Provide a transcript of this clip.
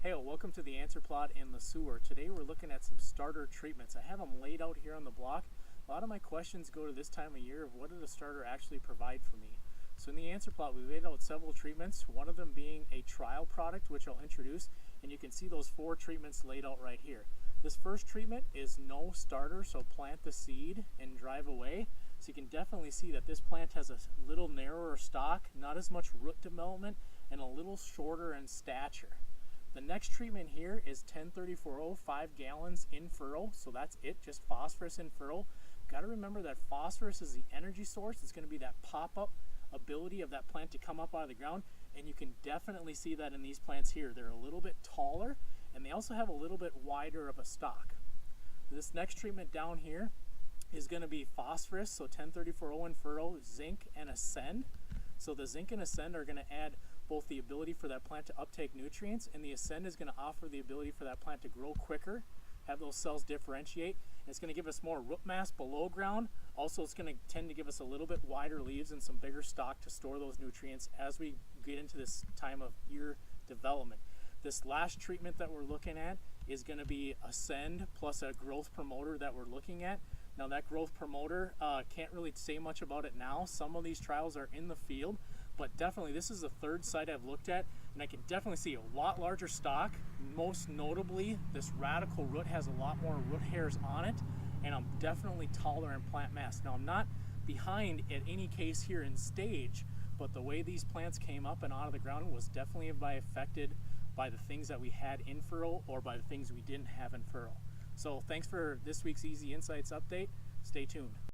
Hey, welcome to the answer plot in the Sueur. Today we're looking at some starter treatments. I have them laid out here on the block. A lot of my questions go to this time of year of what did a starter actually provide for me. So in the answer plot we laid out several treatments, one of them being a trial product which I'll introduce, and you can see those 4 treatments laid out right here. This first treatment is no starter, so plant the seed and drive away. So you can definitely see that this plant has a little narrower stalk, not as much root development, and a little shorter in stature. The next treatment here is 1034O, 5 gallons Infurrow, so that's it, just phosphorus Infurrow. Got to remember that phosphorus is the energy source. It's going to be that pop-up ability of that plant to come up out of the ground, and you can definitely see that in these plants here. They're a little bit taller, and they also have a little bit wider of a stalk. This next treatment down here is going to be phosphorus, so 1034O Infurrow, zinc, and ascend. So the zinc and ascend are going to add both the ability for that plant to uptake nutrients, and the ascend is going to offer the ability for that plant to grow quicker, have those cells differentiate, and it's going to give us more root mass below ground. Also, it's going to tend to give us a little bit wider leaves and some bigger stalk to store those nutrients as we get into this time of year development. This last treatment that we're looking at is going to be ascend plus a growth promoter that we're looking at. Now that growth promoter, can't really say much about it now. Some of these trials are in the field, but definitely this is the 3rd site I've looked at, and I can definitely see a lot larger stalk. Most notably, this radical root has a lot more root hairs on it, and I'm definitely taller in plant mass. Now I'm not behind at any case here in stage, but the way these plants came up and out of the ground was definitely affected by the things that we had in Infurrow or by the things we didn't have in Infurrow. So thanks for this week's Easy Insights update. Stay tuned.